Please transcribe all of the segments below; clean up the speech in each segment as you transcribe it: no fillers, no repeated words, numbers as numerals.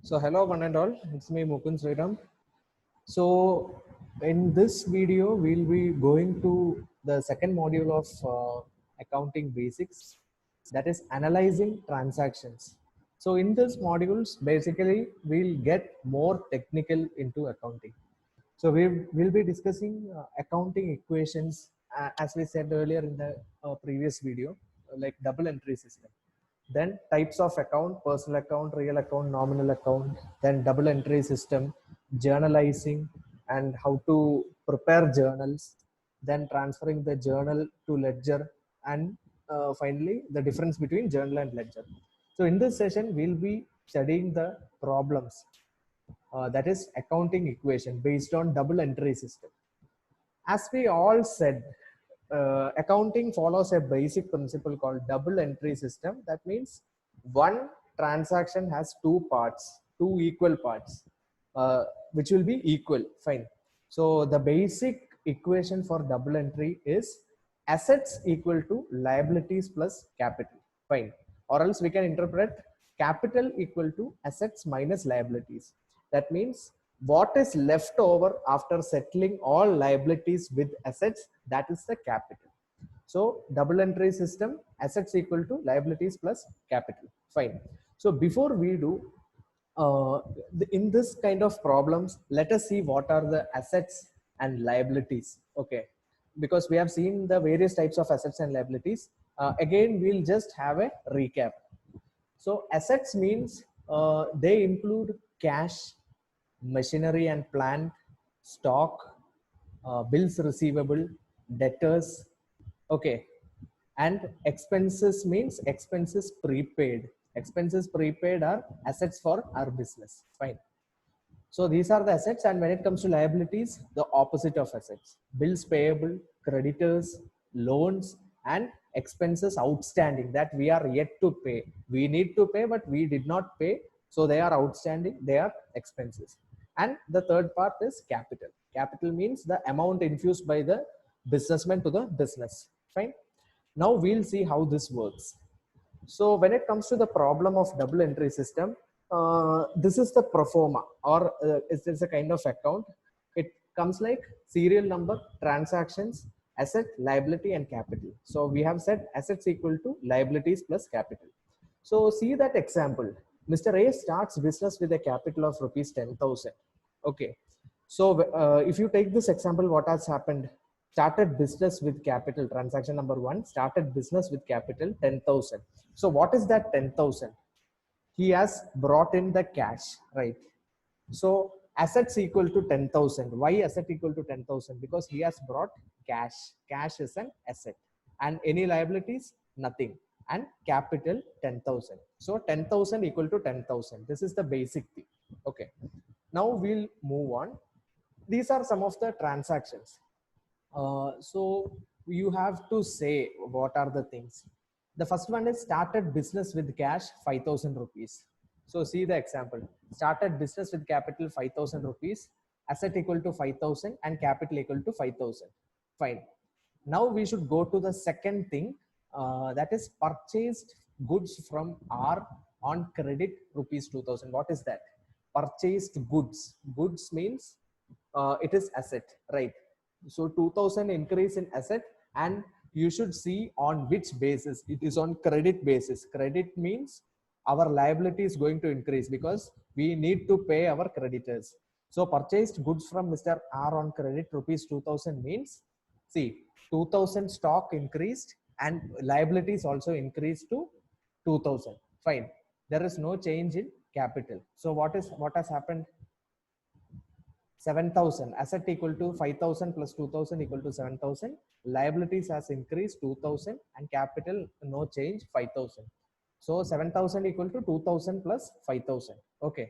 So hello one and all, it's me Mukund Sriram. So in this video, we'll be going to the second module of accounting basics, that is analyzing transactions. So in this modules, basically we'll get more technical into accounting. So we will be discussing accounting equations, as we said earlier in the previous video, like double entry system. Then types of account: personal account, real account, nominal account. Then double entry system, journalizing, and how to prepare journals. Then transferring the journal to ledger, and finally the difference between journal and ledger. So in this session, we'll be studying the problems, that is accounting equation based on double entry system. As we all said, accounting follows a basic principle called double entry system. That means one transaction has two parts, two equal parts, which will be equal. Fine. So the basic equation for double entry is assets equal to liabilities plus capital. Fine. Or else we can interpret capital equal to assets minus liabilities. That means what is left over after settling all liabilities with assets, that is the capital. So double entry system, assets equal to liabilities plus capital. Fine. So before we do, in this kind of problems, let us see what are the assets and liabilities. Okay, because we have seen the various types of assets and liabilities. Again, we'll just have a recap. So assets means they include cash, machinery and plant, stock, bills receivable, debtors. Okay, and expenses means expenses prepaid. Expenses prepaid are assets for our business. Fine. So these are the assets, and when it comes to liabilities, the opposite of assets: bills payable, creditors, loans, and expenses outstanding that we are yet to pay. We need to pay, but we did not pay, so they are outstanding. They are expenses. And the third part is capital. Capital means the amount infused by the businessman to the business. Fine. Now we'll see how this works. So when it comes to the problem of double entry system, this is the pro forma, or it's a kind of account. It comes like serial number, transactions, asset, liability, and capital. So we have said assets equal to liabilities plus capital. So see that example. Mr. A starts business with a capital of rupees 10,000. Okay. So if you take this example, what has happened? Started business with capital. Transaction number one, started business with capital 10,000. So what is that 10,000? He has brought in the cash, right? So assets equal to 10,000. Why asset equal to 10,000? Because he has brought cash. Cash is an asset. And any liabilities? Nothing. And capital 10,000. So 10,000 equal to 10,000. This is the basic thing. Okay. Now we'll move on. These are some of the transactions. So you have to say what are the things. The first one is started business with cash 5,000 rupees. So see the example. Started business with capital 5,000 rupees, asset equal to 5,000 and capital equal to 5,000. Fine. Now we should go to the second thing, that is purchased goods from R on credit rupees 2,000. What is that? Purchased goods. Goods means it is asset, right? So 2,000 increase in asset, and you should see on which basis. It is on credit basis. Credit means our liability is going to increase because we need to pay our creditors. So purchased goods from Mr. R on credit rupees 2,000 means, see, 2,000 stock increased and liabilities also increased to 2,000. Fine. There is no change in capital. So what has happened? 7,000. Asset equal to 5,000 plus 2,000 equal to 7,000. Liabilities has increased 2,000 and capital no change 5,000. So 7,000 equal to 2,000 plus 5,000. Okay.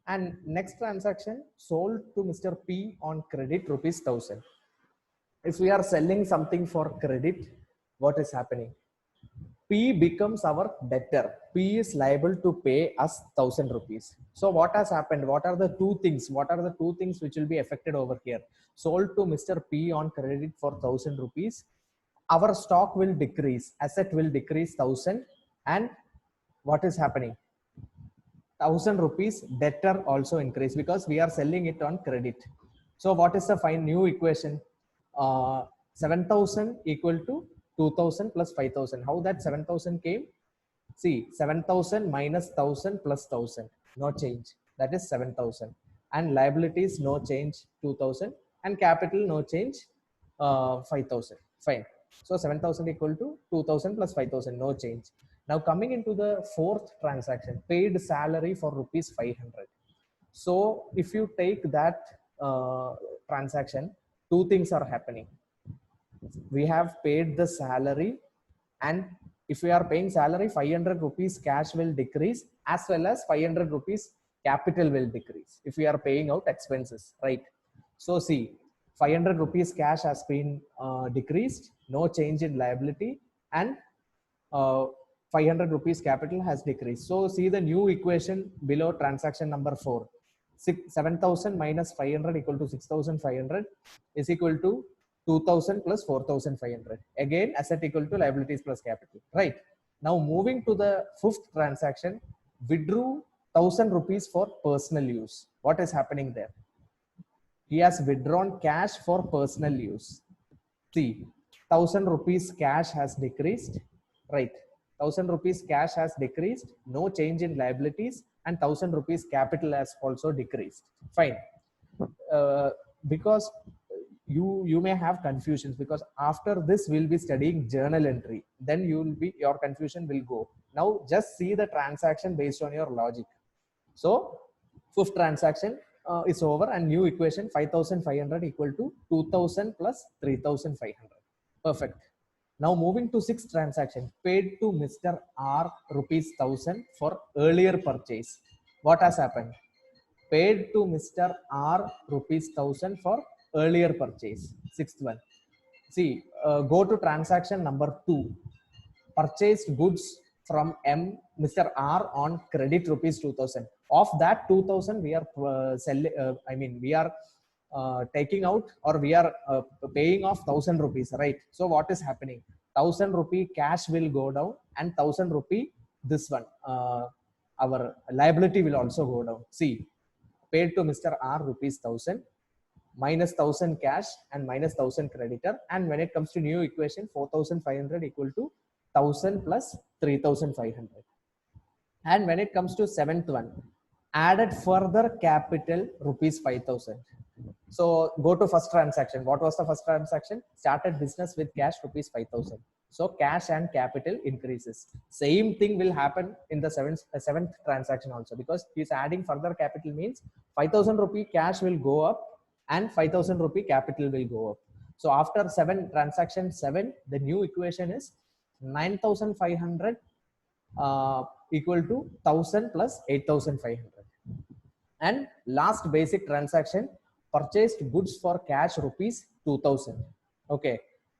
And next transaction, sold to Mr. P on credit rupees 1,000. If we are selling something for credit, what is happening? P becomes our debtor. P is liable to pay us 1,000 rupees. So what has happened? What are the two things? What are the two things which will be affected over here? Sold to Mr. P on credit for 1,000 rupees. Our stock will decrease. Asset will decrease 1,000. And what is happening? 1000 rupees debtor also increase because we are selling it on credit. So what is the fine new equation? 7,000 equal to 2,000 plus 5,000. How that 7,000 came? See, 7,000 minus 1,000 plus 1,000, no change. That is 7,000. And liabilities, no change, 2,000. And capital, no change, 5,000. Fine. So 7,000 equal to 2,000 plus 5,000, no change. Now coming into the fourth transaction, paid salary for rupees 500. So if you take that transaction, two things are happening. We have paid the salary, and if we are paying salary, 500 rupees cash will decrease, as well as 500 rupees capital will decrease if we are paying out expenses, right? So see, 500 rupees cash has been decreased, no change in liability, and 500 rupees capital has decreased. So see the new equation below transaction number 4. 7,000 minus 500 equal to 6,500 is equal to 2,000 plus 4,500. Again, asset equal to liabilities plus capital, right? Now moving to the fifth transaction, withdrew 1,000 rupees for personal use. What is happening there? He has withdrawn cash for personal use. See, 1,000 rupees cash has decreased, right? 1,000 rupees cash has decreased, no change in liabilities, and 1,000 rupees capital has also decreased. Fine. Because you may have confusions, because after this we'll be studying journal entry, then your confusion will go. Now just see the transaction based on your logic. So fifth transaction is over, and new equation 5,500 equal to 2,000 plus 3,500. Perfect. Now moving to sixth transaction, paid to Mr. R rupees 1,000 for earlier purchase. What has happened? Paid to Mr. R rupees 1,000 for earlier purchase. Sixth one. See, go to transaction number 2. Purchased goods from Mr. R on credit rupees 2,000. Of that 2,000, we are selling. We are taking out, or we are paying off 1,000 rupees, right? So what is happening? 1,000 rupee cash will go down, and 1,000 rupee this one, our liability will also go down. See, paid to Mr. R rupees 1,000 minus 1,000 cash and minus 1,000 creditor, and when it comes to new equation, 4,500 equal to 1,000 plus 3,500. And when it comes to seventh one, added further capital rupees 5,000. So go to first transaction. What was the first transaction? Started business with cash rupees 5,000. So cash and capital increases. Same thing will happen in the seventh transaction also, because he's adding further capital means 5,000 rupee cash will go up and 5,000 rupee capital will go up. So after transaction 7, the new equation is 9,500 equal to 1,000 plus 8,500. And last basic transaction, purchased goods for cash rupees 2,000. Okay,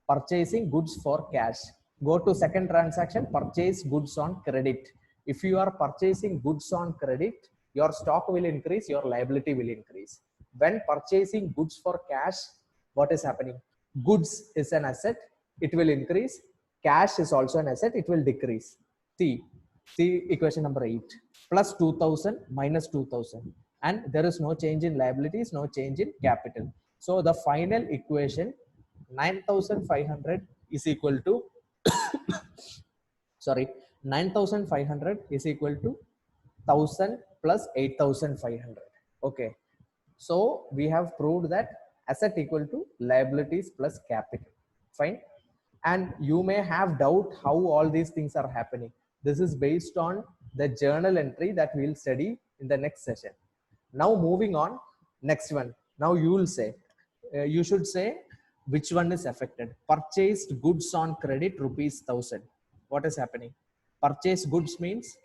purchasing goods for cash. Go to second transaction, purchase goods on credit. If you are purchasing goods on credit, your stock will increase, your liability will increase. When purchasing goods for cash, what is happening? Goods is an asset, it will increase. Cash is also an asset, it will decrease. See equation number 8. Plus 2,000 minus 2,000. And there is no change in liabilities, no change in capital. So the final equation, 9,500 is equal to, sorry, 9,500 is equal to 1,000 plus 8,500. Okay. So we have proved that asset equal to liabilities plus capital. Fine. And you may have doubt how all these things are happening. This is based on the journal entry that we'll study in the next session. Now moving on, next one. Now you will say, you should say which one is affected. Purchased goods on credit rupees 1,000. What is happening? Purchased goods means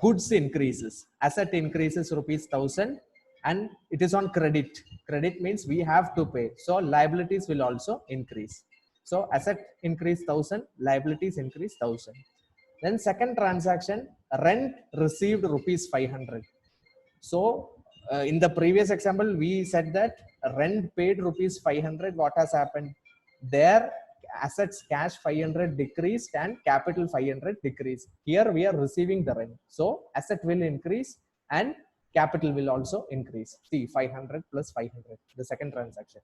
goods increases, asset increases rupees 1,000, and it is on credit. Credit means we have to pay. So liabilities will also increase. So asset increase 1,000, liabilities increase 1,000. Then second transaction, rent received rupees 500. So in the previous example, we said that rent paid rupees 500. What has happened? Their assets cash 500 decreased and capital 500 decreased. Here we are receiving the rent. So asset will increase and capital will also increase. See, 500 plus 500, the second transaction.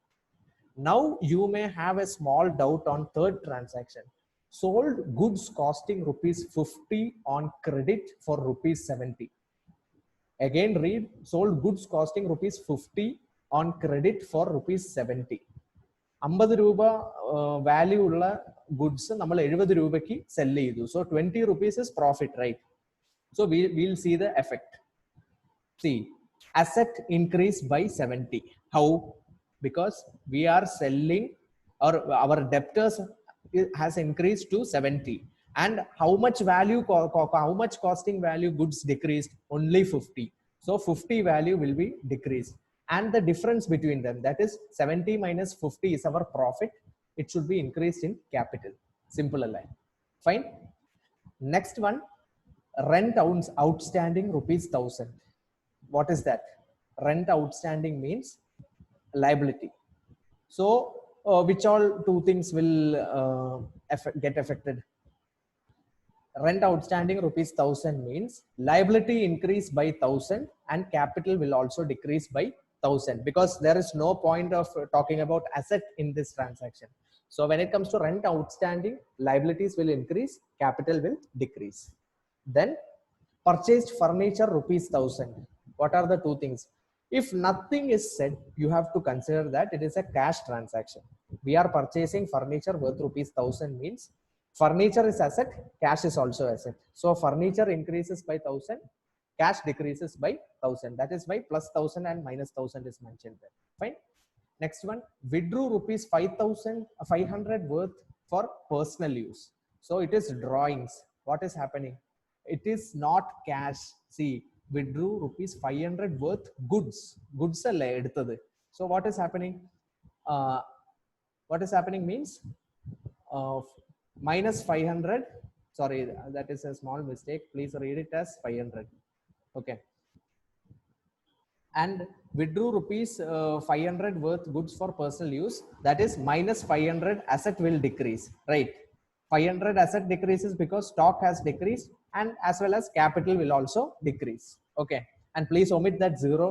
Now you may have a small doubt on third transaction. Sold goods costing rupees 50 on credit for rupees 70. Again read, sold goods costing rupees 50 on credit for rupees 70. 50 രൂപ value ഉള്ള goods നമ്മൾ 70 രൂപയ്ക്ക് cell ചെയ്തു. So 20 rupees is profit, right? So we'll see the effect. See, asset increased by 70. How? Because we are selling, or our debtors has increased to 70. And how much value, how much costing value goods decreased? Only 50. So 50 value will be decreased. And the difference between them, that is 70 minus 50 is our profit. It should be increased in capital. Simple line. Fine. Next one, rent outstanding rupees 1000. What is that? Rent outstanding means liability. So which all two things will get affected? Rent outstanding rupees 1000 means liability increase by 1000 and capital will also decrease by 1000, because there is no point of talking about asset in this transaction. So when it comes to rent outstanding, liabilities will increase, capital will decrease. Then purchased furniture rupees 1000. What are the two things? If nothing is said, you have to consider that it is a cash transaction. We are purchasing furniture worth rupees 1000 means furniture is asset, cash is also asset. So furniture increases by 1000, cash decreases by 1000. That is why plus 1000 and minus 1000 is mentioned there. Fine. Next one, withdrew rupees 500 worth for personal use. So it is drawings. What is happening? It is not cash. See, withdrew rupees 500 worth goods. Goods are eduthathu. So what is happening? What is happening means minus 500. Sorry, that is a small mistake. Please read it as 500. Okay. And withdrew rupees 500 worth goods for personal use. That is minus 500 asset will decrease, right? 500 asset decreases because stock has decreased, and as well as capital will also decrease. Okay. And please omit that zero.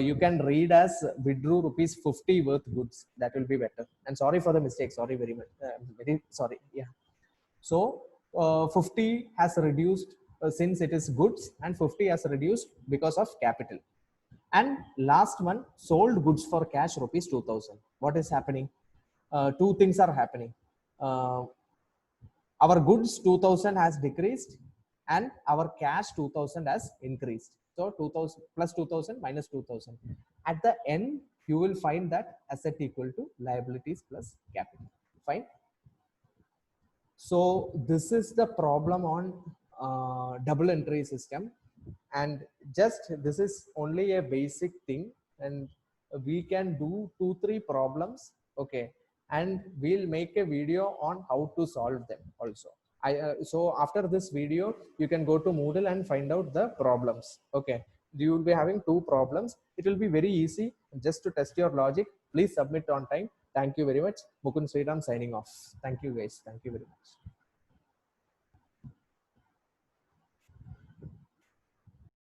You can read as withdrew rupees 50 worth goods. That will be better. And sorry for the mistake. Sorry very much. Very sorry. Yeah. So 50 has reduced since it is goods, and 50 has reduced because of capital. And last one, sold goods for cash rupees 2000. What is happening? Two things are happening. Our goods 2000 has decreased and our cash 2000 has increased. So 2000 plus 2000 minus 2000. At the end, you will find that asset equal to liabilities plus capital. Fine. So this is the problem on double entry system. And just this is only a basic thing, and we can do 2-3 problems. Okay. And we'll make a video on how to solve them also. So after this video, you can go to Moodle and find out the problems. Okay. You will be having 2 problems. It will be very easy. Just to test your logic, please submit on time. Thank you very much. Mukund Sriram signing off. Thank you guys. Thank you very much.